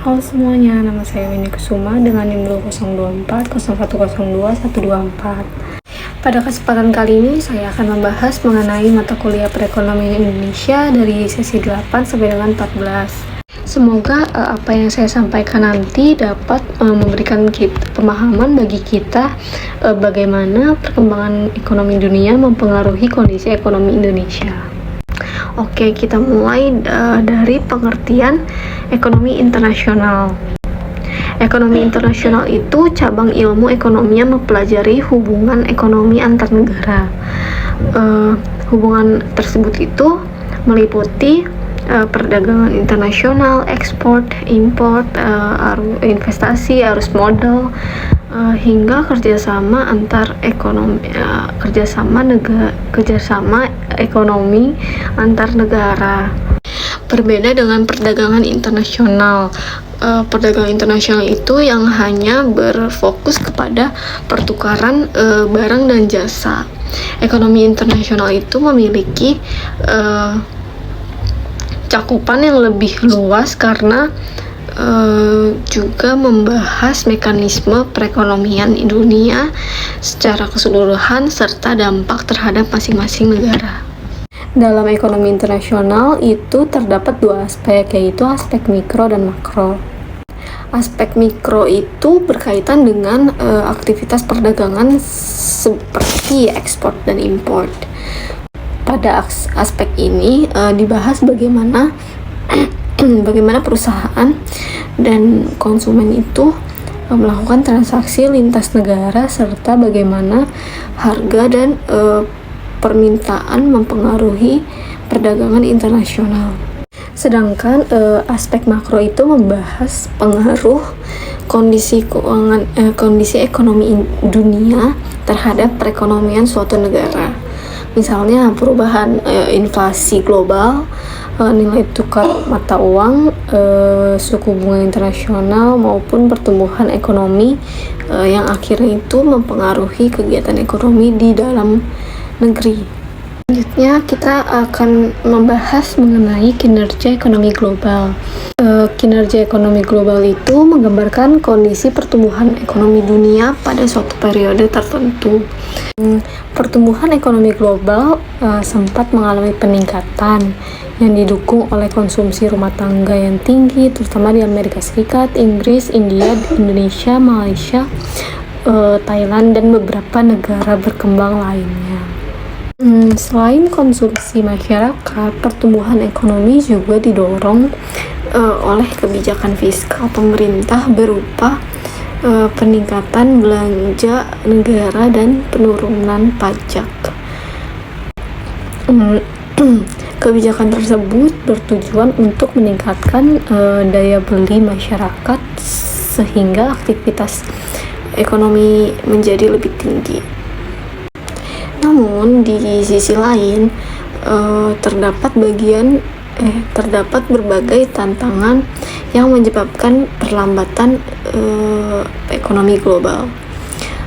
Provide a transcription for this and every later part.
Halo semuanya, nama saya Winnie Kusuma dengan NIM 024 0102 124. Pada kesempatan kali ini saya akan membahas mengenai mata kuliah perekonomian Indonesia dari sesi 8 sampai dengan 14. Semoga apa yang saya sampaikan nanti dapat memberikan pemahaman bagi kita bagaimana perkembangan ekonomi dunia mempengaruhi kondisi ekonomi Indonesia. Oke, kita mulai dari pengertian ekonomi internasional. Ekonomi internasional itu cabang ilmu ekonomi yang mempelajari hubungan ekonomi antar negara. Hubungan tersebut itu meliputi perdagangan internasional, ekspor, import, investasi, arus modal, hingga kerjasama antar ekonomi, kerjasama ekonomi antar negara. Berbeda dengan perdagangan internasional. Perdagangan internasional itu yang hanya berfokus kepada pertukaran barang dan jasa. Ekonomi internasional itu memiliki cakupan yang lebih luas karena juga membahas mekanisme perekonomian dunia secara keseluruhan serta dampak terhadap masing-masing negara. Dalam ekonomi internasional itu terdapat dua aspek, yaitu aspek mikro dan makro. Aspek mikro itu berkaitan dengan aktivitas perdagangan seperti ekspor dan import. Pada aspek ini dibahas bagaimana perusahaan dan konsumen itu melakukan transaksi lintas negara serta bagaimana harga dan permintaan mempengaruhi perdagangan internasional. Sedangkan aspek makro itu membahas pengaruh kondisi ekonomi dunia terhadap perekonomian suatu negara. Misalnya perubahan inflasi global, nilai tukar mata uang, suku bunga internasional maupun pertumbuhan ekonomi yang akhirnya itu mempengaruhi kegiatan ekonomi di dalam negeri. Selanjutnya kita akan membahas mengenai kinerja ekonomi global. Kinerja ekonomi global itu menggambarkan kondisi pertumbuhan ekonomi dunia pada suatu periode tertentu. Pertumbuhan ekonomi global sempat mengalami peningkatan yang didukung oleh konsumsi rumah tangga yang tinggi, terutama di Amerika Serikat, Inggris, India, Indonesia, Malaysia, Thailand, dan beberapa negara berkembang lainnya. Selain konsumsi masyarakat, pertumbuhan ekonomi juga didorong oleh kebijakan fiskal pemerintah berupa peningkatan belanja negara dan penurunan pajak. Kebijakan tersebut bertujuan untuk meningkatkan daya beli masyarakat sehingga aktivitas ekonomi menjadi lebih tinggi. Namun di sisi lain terdapat berbagai tantangan yang menyebabkan perlambatan ekonomi global.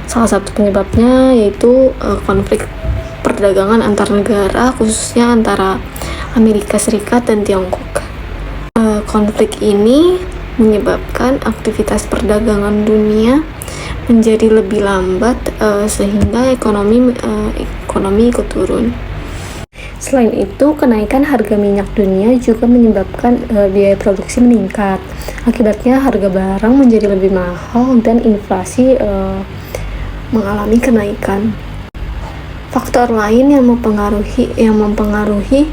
Salah satu penyebabnya yaitu konflik perdagangan antar negara, khususnya antara Amerika Serikat dan Tiongkok. Konflik ini menyebabkan aktivitas perdagangan dunia menjadi lebih lambat sehingga ekonomi ikut turun. Selain itu, kenaikan harga minyak dunia juga menyebabkan biaya produksi meningkat. Akibatnya harga barang menjadi lebih mahal dan inflasi mengalami kenaikan. Faktor lain yang mempengaruhi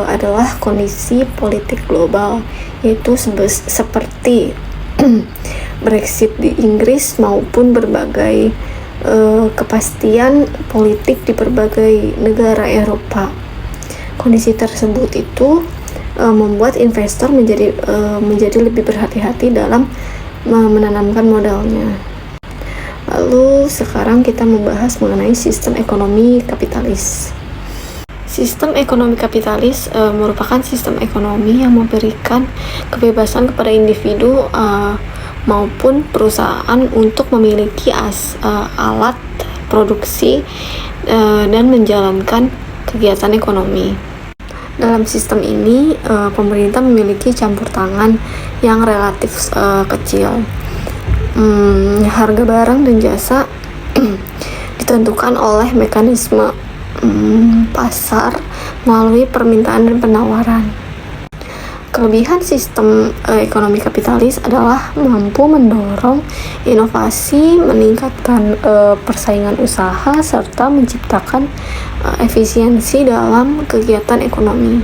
adalah kondisi politik global, yaitu seperti Brexit di Inggris maupun berbagai kepastian politik di berbagai negara Eropa. Kondisi tersebut itu membuat investor menjadi lebih berhati-hati dalam menanamkan modalnya. Lalu sekarang kita membahas mengenai sistem ekonomi kapitalis. Sistem ekonomi kapitalis merupakan sistem ekonomi yang memberikan kebebasan kepada individu maupun perusahaan untuk memiliki alat produksi dan menjalankan kegiatan ekonomi. Dalam sistem ini, pemerintah memiliki campur tangan yang relatif kecil. Harga barang dan jasa ditentukan oleh mekanisme pasar melalui permintaan dan penawaran. Kelebihan sistem ekonomi kapitalis adalah mampu mendorong inovasi, meningkatkan persaingan usaha, serta menciptakan efisiensi dalam kegiatan ekonomi.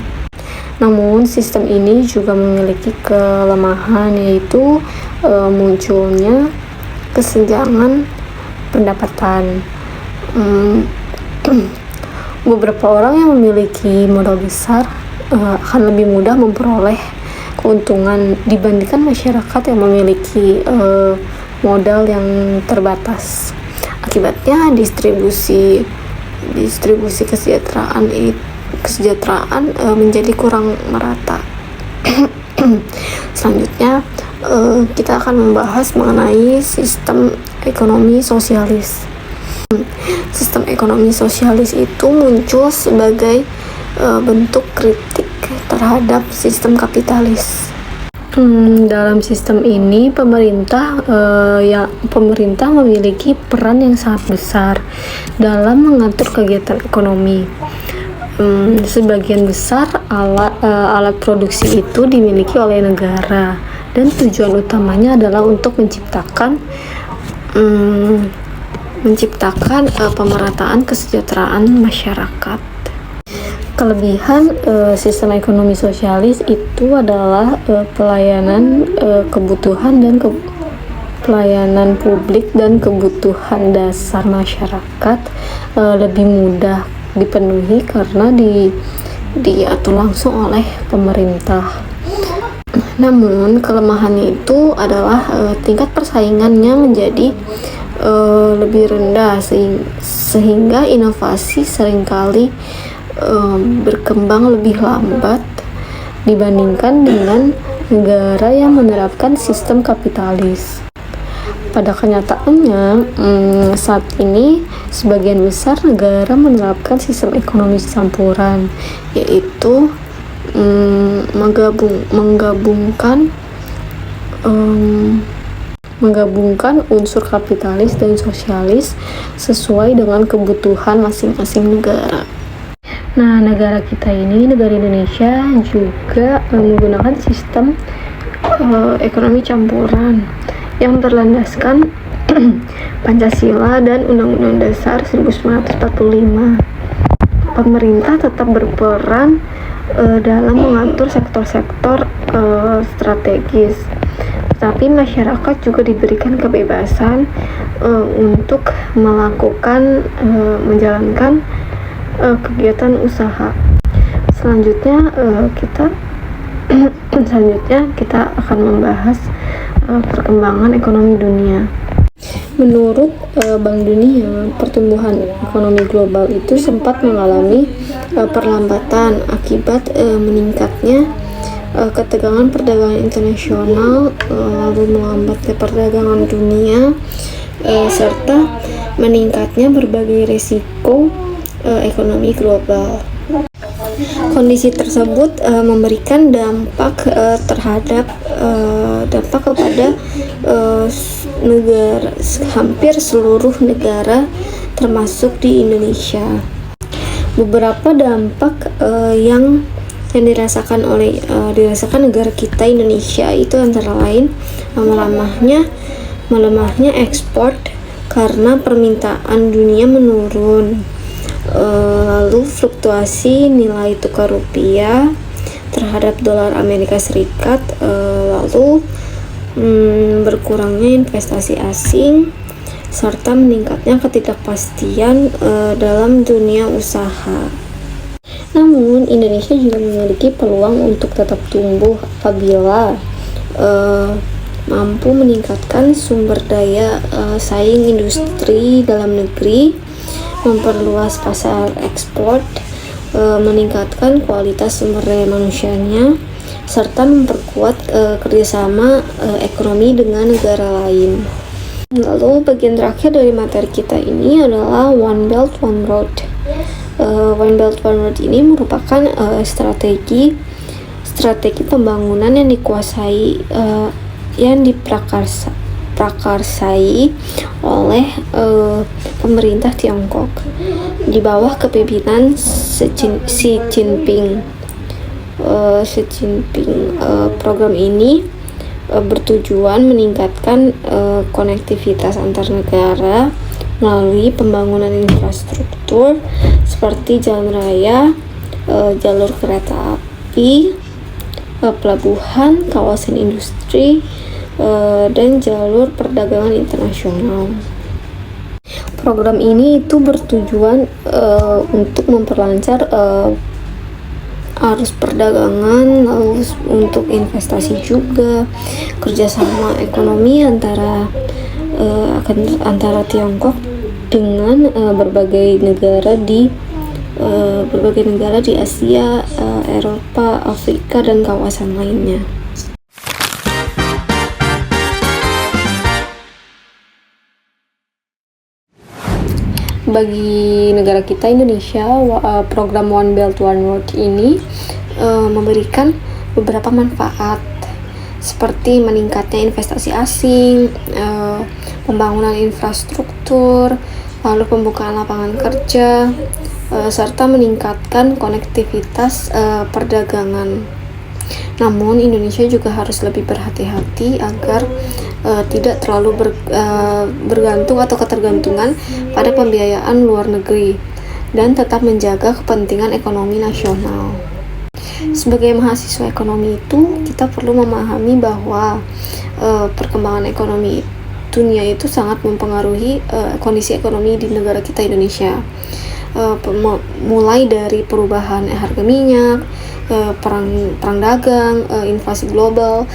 Namun, sistem ini juga memiliki kelemahan, yaitu munculnya kesenjangan pendapatan. Beberapa orang yang memiliki modal besar akan lebih mudah memperoleh keuntungan dibandingkan masyarakat yang memiliki modal yang terbatas. Akibatnya distribusi kesejahteraan menjadi kurang merata. Selanjutnya kita akan membahas mengenai sistem ekonomi sosialis. Sistem ekonomi sosialis itu muncul sebagai bentuk kritik terhadap sistem kapitalis. Dalam sistem ini pemerintah memiliki peran yang sangat besar dalam mengatur kegiatan ekonomi. Sebagian besar alat produksi itu dimiliki oleh negara dan tujuan utamanya adalah untuk menciptakan pemerataan kesejahteraan masyarakat. Kelebihan sistem ekonomi sosialis itu adalah pelayanan kebutuhan dan pelayanan publik dan kebutuhan dasar masyarakat lebih mudah dipenuhi karena diatur langsung oleh pemerintah. Namun kelemahannya itu adalah tingkat persaingannya menjadi lebih rendah sehingga inovasi seringkali berkembang lebih lambat dibandingkan dengan negara yang menerapkan sistem kapitalis. Pada kenyataannya, saat ini sebagian besar negara menerapkan sistem ekonomi campuran, yaitu menggabungkan unsur kapitalis dan sosialis sesuai dengan kebutuhan masing-masing negara. Nah, negara kita ini, negara Indonesia juga menggunakan sistem ekonomi campuran yang berlandaskan Pancasila dan Undang-Undang Dasar 1945. Pemerintah tetap berperan dalam mengatur sektor-sektor strategis, tetapi masyarakat juga diberikan kebebasan untuk menjalankan kegiatan usaha. Selanjutnya kita akan membahas perkembangan ekonomi dunia. Menurut Bank Dunia, pertumbuhan ekonomi global itu sempat mengalami perlambatan akibat meningkatnya ketegangan perdagangan internasional, lalu melambatnya perdagangan dunia, serta meningkatnya berbagai risiko ekonomi global. Kondisi tersebut memberikan dampak kepada hampir seluruh negara termasuk di Indonesia. Beberapa dampak yang dirasakan negara kita Indonesia itu antara lain melemahnya ekspor karena permintaan dunia menurun, lalu fluktuasi nilai tukar rupiah terhadap dolar Amerika Serikat, lalu berkurangnya investasi asing, serta meningkatnya ketidakpastian dalam dunia usaha. Namun, Indonesia juga memiliki peluang untuk tetap tumbuh apabila mampu meningkatkan sumber daya saing industri dalam negeri, memperluas pasar ekspor, meningkatkan kualitas sumber daya manusianya, serta memperkuat kerjasama ekonomi dengan negara lain. Lalu bagian terakhir dari materi kita ini adalah One Belt One Road. One Belt One Road ini merupakan strategi pembangunan yang dikuasai yang diprakarsai oleh pemerintah Tiongkok di bawah kepemimpinan Xi Jinping. Program ini bertujuan meningkatkan konektivitas antar negara melalui pembangunan infrastruktur seperti jalan raya, jalur kereta api, pelabuhan, kawasan industri, dan jalur perdagangan internasional. Program ini itu bertujuan untuk memperlancar arus perdagangan, lalu untuk investasi juga, kerjasama ekonomi antara Tiongkok dengan berbagai negara di Asia, Eropa, Afrika, dan kawasan lainnya. Bagi negara kita Indonesia, program One Belt One Road ini memberikan beberapa manfaat seperti meningkatnya investasi asing, pembangunan infrastruktur, lalu pembukaan lapangan kerja, serta meningkatkan konektivitas perdagangan. Namun Indonesia juga harus lebih berhati-hati agar tidak terlalu bergantung atau ketergantungan pada pembiayaan luar negeri dan tetap menjaga kepentingan ekonomi nasional. Sebagai mahasiswa ekonomi itu, kita perlu memahami bahwa perkembangan ekonomi dunia itu sangat mempengaruhi kondisi ekonomi di negara kita Indonesia. Mulai dari perubahan harga minyak, perang dagang, inflasi global,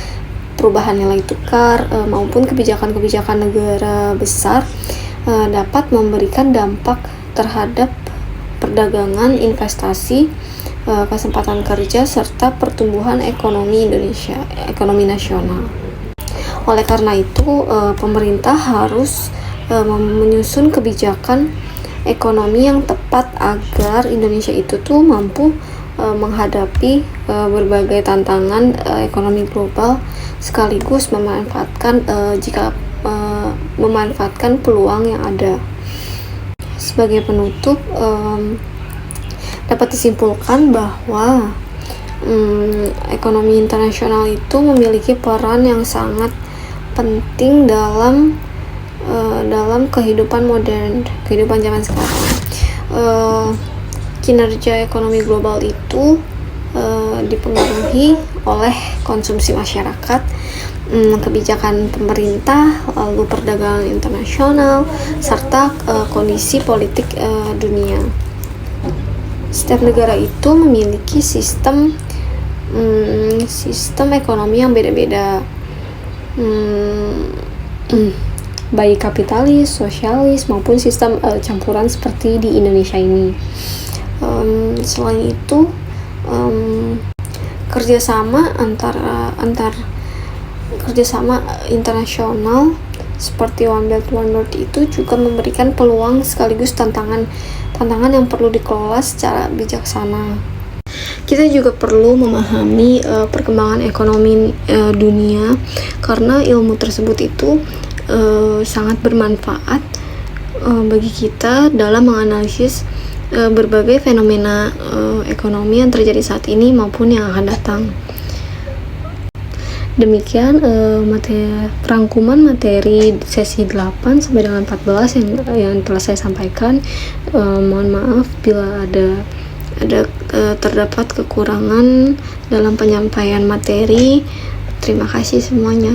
perubahan nilai tukar, maupun kebijakan-kebijakan negara besar dapat memberikan dampak terhadap perdagangan, investasi, kesempatan kerja, serta pertumbuhan ekonomi Indonesia, ekonomi nasional. Oleh karena itu, pemerintah harus menyusun kebijakan ekonomi yang tepat agar Indonesia itu tuh mampu menghadapi berbagai tantangan ekonomi global, sekaligus memanfaatkan peluang yang ada. Sebagai penutup, dapat disimpulkan bahwa ekonomi internasional itu memiliki peran yang sangat penting dalam kehidupan modern, kehidupan zaman sekarang. Kinerja ekonomi global itu dipengaruhi oleh konsumsi masyarakat, kebijakan pemerintah, lalu perdagangan internasional, serta kondisi politik dunia. Setiap negara itu memiliki sistem ekonomi yang beda-beda, baik kapitalis, sosialis, maupun sistem campuran seperti di Indonesia ini. Selain itu, kerjasama kerjasama internasional seperti One Belt One Road itu juga memberikan peluang sekaligus tantangan yang perlu dikelola secara bijaksana. Kita juga perlu memahami perkembangan ekonomi dunia, karena ilmu tersebut itu sangat bermanfaat bagi kita dalam menganalisis berbagai fenomena ekonomi yang terjadi saat ini maupun yang akan datang. Demikian rangkuman materi sesi 8 sampai dengan 14 yang telah saya sampaikan. Mohon maaf bila ada terdapat kekurangan dalam penyampaian materi. Terima kasih semuanya.